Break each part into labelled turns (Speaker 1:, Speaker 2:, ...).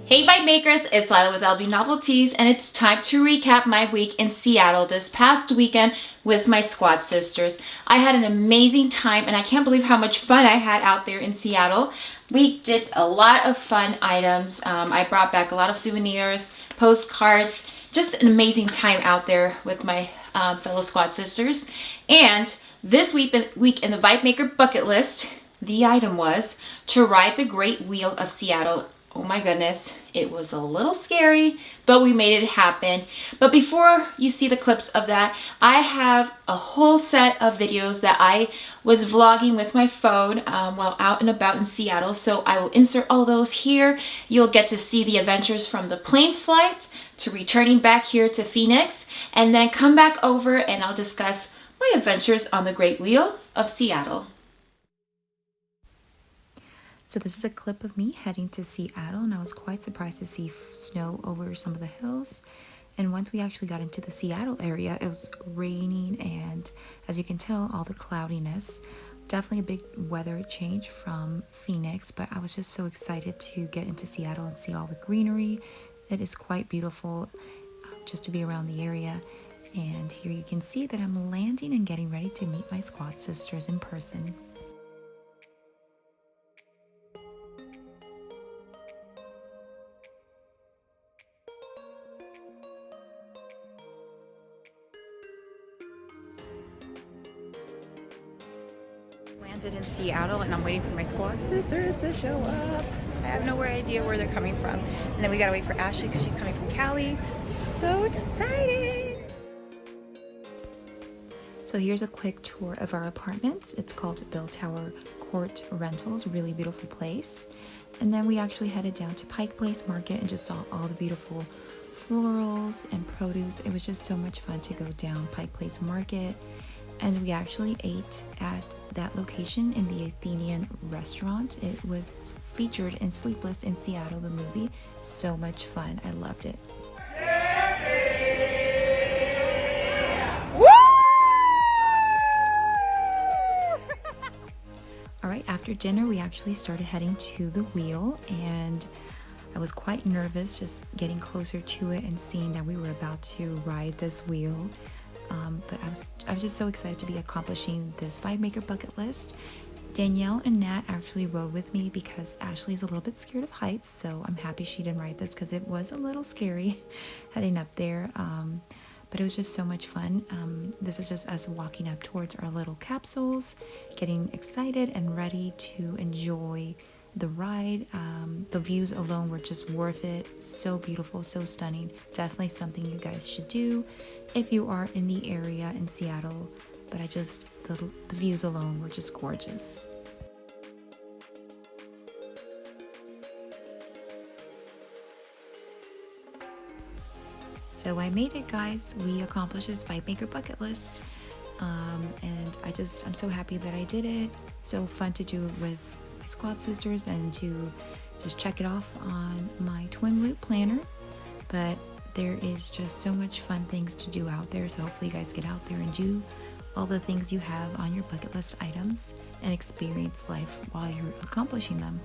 Speaker 1: Hey Vibemakers, it's Lila with LB Novelties, and it's time to recap my week in Seattle this past weekend with my squad sisters. I had an amazing time, and I can't believe how much fun I had out there in Seattle. We did a lot of fun items. I brought back a lot of souvenirs, postcards, just an amazing time out there with my fellow squad sisters. And this week in the Vibemaker bucket list, the item was to ride the Great Wheel of Seattle. Oh my goodness, it was a little scary, but we made it happen. But before you see the clips of that, I have a whole set of videos that I was vlogging with my phone while out and about in Seattle. So I will insert all those here. You'll get to see the adventures from the plane flight to returning back here to Phoenix, and then come back over and I'll discuss my adventures on the Great Wheel of Seattle. So this is a clip of me heading to Seattle, and I was quite surprised to see snow over some of the hills. And once we actually got into the Seattle area, it was raining, and as you can tell, all the cloudiness. Definitely a big weather change from Phoenix, but I was just so excited to get into Seattle and see all the greenery. It is quite beautiful just to be around the area. And here you can see that I'm landing and getting ready to meet my squad sisters in person. Landed in Seattle, and I'm waiting for my squad sisters to show up. I have no idea where they're coming from. And then we gotta wait for Ashley because she's coming from Cali. So exciting! So here's a quick tour of our apartment. It's called Bell Tower Court Rentals, really beautiful place. And then we actually headed down to Pike Place Market and just saw all the beautiful florals and produce. It was just so much fun to go down Pike Place Market. And we actually ate at that location in the Athenian restaurant. It was featured in Sleepless in Seattle, the movie. So much fun. I loved it. Woo! All right, after dinner, we actually started heading to the wheel, and I was quite nervous just getting closer to it and seeing that we were about to ride this wheel. But I was just so excited to be accomplishing this Vibemaker bucket list. Danielle and Nat actually rode with me because Ashley's a little bit scared of heights, so I'm happy she didn't ride this because it was a little scary heading up there. But it was just so much fun. This is just us walking up towards our little capsules, getting excited and ready to enjoy the ride. The views alone were just worth it. So beautiful, so stunning. Definitely something you guys should do if you are in the area in Seattle. But the views alone were just gorgeous. So I made it, guys. We accomplished this Vibemaker bucket list. And I'm so happy that I did it. So fun to do it with my squad sisters and to just check it off on my twin loop planner. But there is just so much fun things to do out there, so hopefully you guys get out there and do all the things you have on your bucket list items and experience life while you're accomplishing them.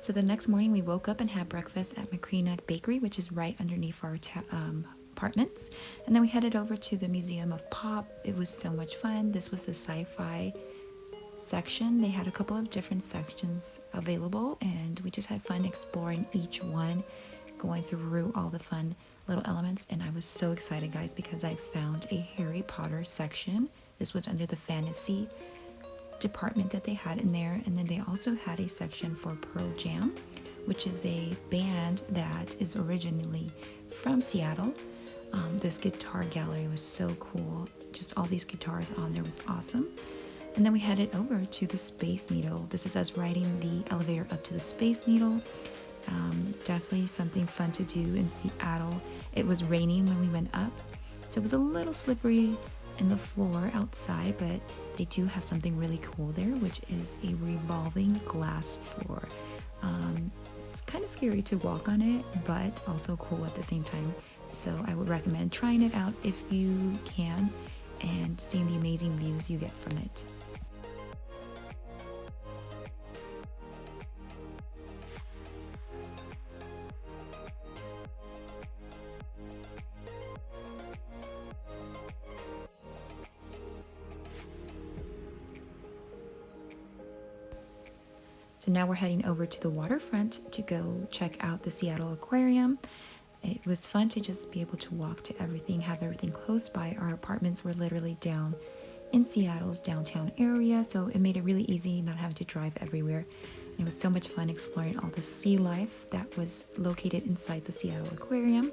Speaker 1: So the next morning we woke up and had breakfast at Macrina Bakery, which is right underneath our apartments. And then we headed over to the Museum of Pop. It was so much fun. This was the sci-fi section. They had a couple of different sections available, and we just had fun exploring each one, going through all the fun little elements. And I was so excited, guys, because I found a Harry Potter section. This was under the fantasy department that they had in there. And then they also had a section for Pearl Jam, which is a band that is originally from Seattle. This guitar gallery was so cool. Just all these guitars on there was awesome. And then we headed over to the Space Needle. This is us riding the elevator up to the Space Needle. Definitely something fun to do in Seattle. It was raining when we went up, so it was a little slippery in the floor outside, but they do have something really cool there, which is a revolving glass floor. It's kind of scary to walk on it, but also cool at the same time. So I would recommend trying it out if you can and seeing the amazing views you get from it. So now we're heading over to the waterfront to go check out the Seattle Aquarium. It was fun to just be able to walk to everything, have everything close by. Our apartments were literally down in Seattle's downtown area, so it made it really easy not having to drive everywhere. And it was so much fun exploring all the sea life that was located inside the Seattle Aquarium,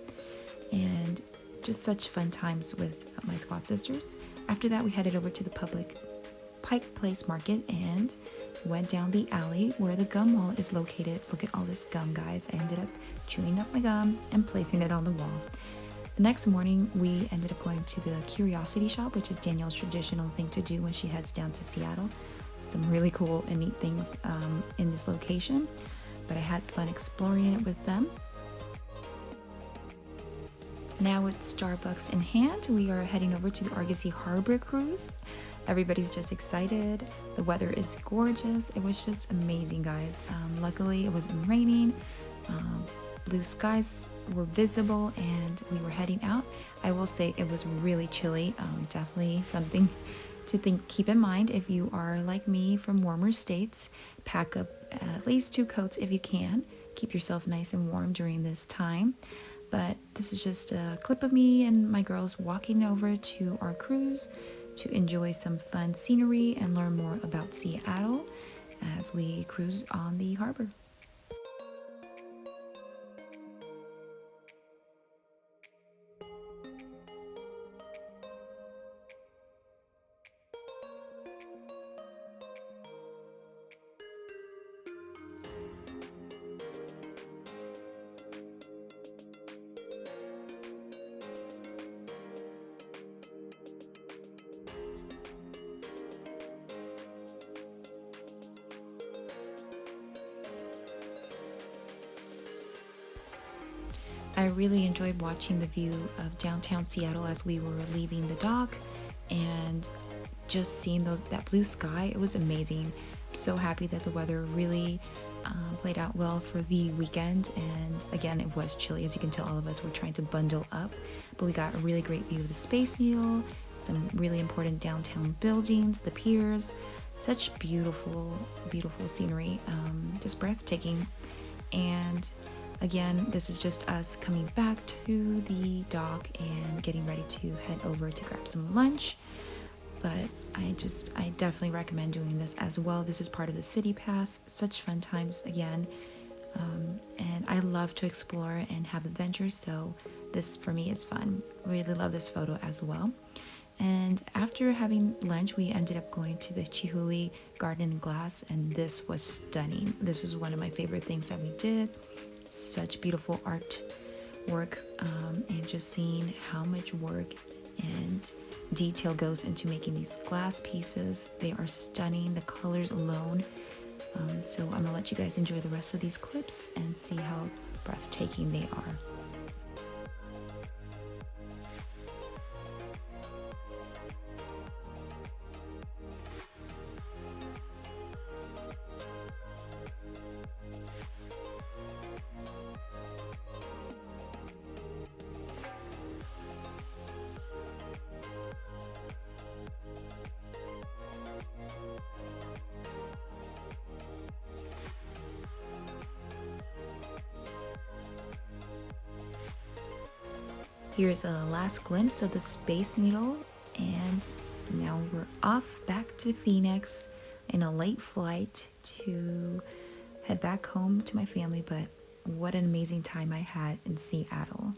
Speaker 1: and just such fun times with my squad sisters. After that, we headed over to the public Pike Place Market and went down the alley where the gum wall is located. Look at all this gum, guys. I ended up chewing up my gum and placing it on the wall. The next morning, we ended up going to the Curiosity Shop, which is Danielle's traditional thing to do when she heads down to Seattle. Some really cool and neat things in this location, but I had fun exploring it with them. Now with Starbucks in hand, we are heading over to the Argosy Harbor cruise. Everybody's just excited. The weather is gorgeous. It was just amazing, guys. Luckily, it wasn't raining. Blue skies were visible, and we were heading out. I will say it was really chilly. Definitely something to keep in mind if you are like me from warmer states. Pack up at least 2 coats if you can. Keep yourself nice and warm during this time. But this is just a clip of me and my girls walking over to our cruise to enjoy some fun scenery and learn more about Seattle as we cruise on the harbor. I really enjoyed watching the view of downtown Seattle as we were leaving the dock and just seeing that blue sky. It was amazing. I'm so happy that the weather really played out well for the weekend, and again, it was chilly. As you can tell, all of us were trying to bundle up, but we got a really great view of the Space Needle, some really important downtown buildings, the piers, such beautiful scenery, just breathtaking. And again, this is just us coming back to the dock and getting ready to head over to grab some lunch. But I definitely recommend doing this as well. This is part of the City Pass. Such fun times again. And I love to explore and have adventures, so this for me is fun. Really love this photo as well. And after having lunch, we ended up going to the Chihuly Garden and Glass, and this was stunning. This was one of my favorite things that we did. Such beautiful artwork, and just seeing how much work and detail goes into making these glass pieces. They are stunning, the colors alone. So I'm gonna let you guys enjoy the rest of these clips and see how breathtaking they are. Here's a last glimpse of the Space Needle, and now we're off back to Phoenix in a late flight to head back home to my family. But what an amazing time I had in Seattle.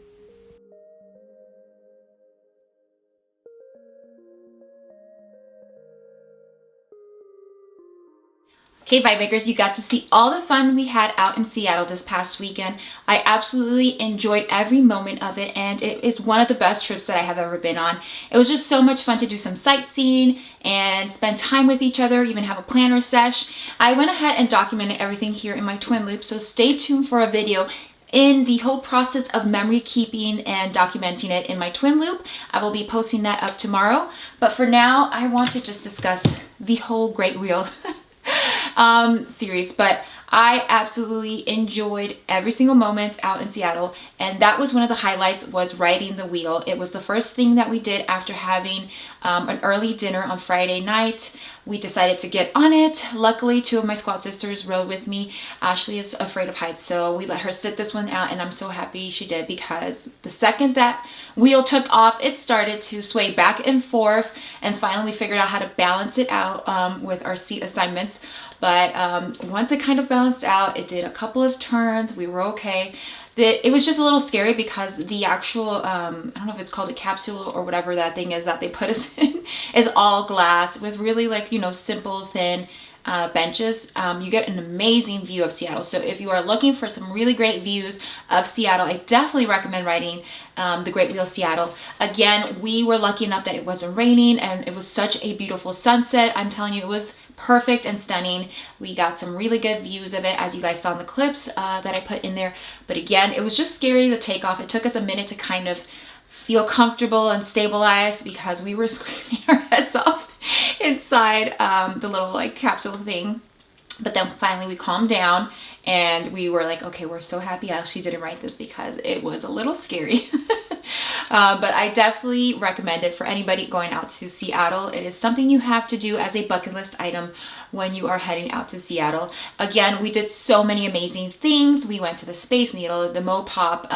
Speaker 1: Hey Vibemakers, you got to see all the fun we had out in Seattle this past weekend. I absolutely enjoyed every moment of it, and it is one of the best trips that I have ever been on. It was just so much fun to do some sightseeing and spend time with each other, even have a planner sesh. I went ahead and documented everything here in my twin loop, so stay tuned for a video in the whole process of memory keeping and documenting it in my twin loop. I will be posting that up tomorrow, but for now I want to just discuss the whole Great Wheel series. But I absolutely enjoyed every single moment out in Seattle, and that was one of the highlights, was riding the wheel. It was the first thing that we did after having an early dinner on Friday night. We decided to get on it. Luckily, two of my squad sisters rode with me. Ashley is afraid of heights, so we let her sit this one out, and I'm so happy she did, because the second that wheel took off, it started to sway back and forth, and finally we figured out how to balance it out with our seat assignments. But once it kind of balanced out, it did a couple of turns, we were okay. It was just a little scary because the actual, I don't know if it's called a capsule or whatever that thing is that they put us in, is all glass with really, like, you know, simple, thin benches. You get an amazing view of Seattle. So if you are looking for some really great views of Seattle, I definitely recommend riding the Great Wheel of Seattle. Again, we were lucky enough that it wasn't raining, and it was such a beautiful sunset. I'm telling you, it was perfect and stunning. We got some really good views of it, as you guys saw in the clips that I put in there. But again, it was just scary, the takeoff. It took us a minute to kind of feel comfortable and stabilized, because we were screaming our heads off inside the little, like, capsule thing. But then finally we calmed down, and we were like, okay, we're so happy Ashley didn't write this, because it was a little scary. But I definitely recommend it for anybody going out to Seattle. It is something you have to do as a bucket list item when you are heading out to Seattle. Again, we did so many amazing things. We went to the Space Needle, the Mopop,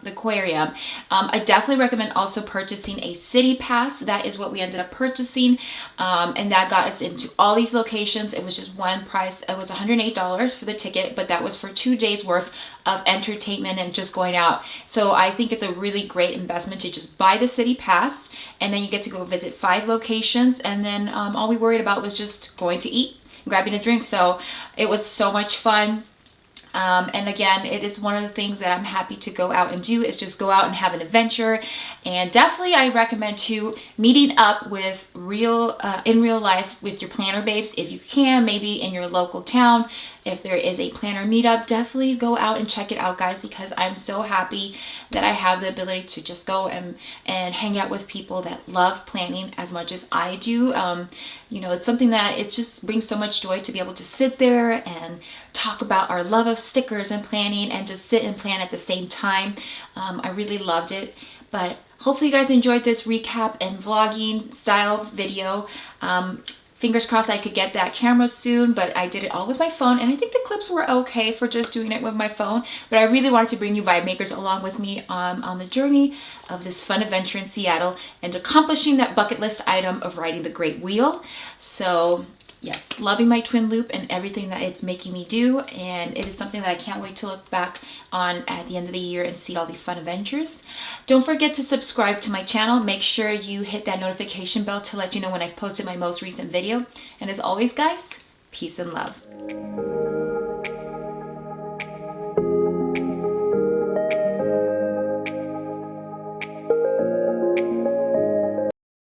Speaker 1: the Aquarium. I definitely recommend also purchasing a city pass. That is what we ended up purchasing, and that got us into all these locations. It was just one price. It was $108 for the ticket, but that was for 2 days worth of entertainment and just going out. So I think it's a really great investment to just buy the city pass, and then you get to go visit 5 locations, and then all we worried about was just going to eat, grabbing a drink. So it was so much fun. And again, it is one of the things that I'm happy to go out and do, is just go out and have an adventure. And definitely I recommend too meeting up with in real life with your planner babes, if you can, maybe in your local town. If there is a planner meetup, definitely go out and check it out, guys, because I'm so happy that I have the ability to just go and hang out with people that love planning as much as I do. You know, it's something that it just brings so much joy to be able to sit there and talk about our love of stickers and planning, and just sit and plan at the same time. I really loved it. But hopefully you guys enjoyed this recap and vlogging style video. Fingers crossed I could get that camera soon, but I did it all with my phone, and I think the clips were okay for just doing it with my phone. But I really wanted to bring you Vibemakers along with me on the journey of this fun adventure in Seattle and accomplishing that bucket list item of riding the Great Wheel. So yes, loving my twin loop and everything that it's making me do, and it is something that I can't wait to look back on at the end of the year and see all the fun adventures. Don't forget to subscribe to my channel. Make sure you hit that notification bell to let you know when I've posted my most recent video. And as always, guys, peace and love.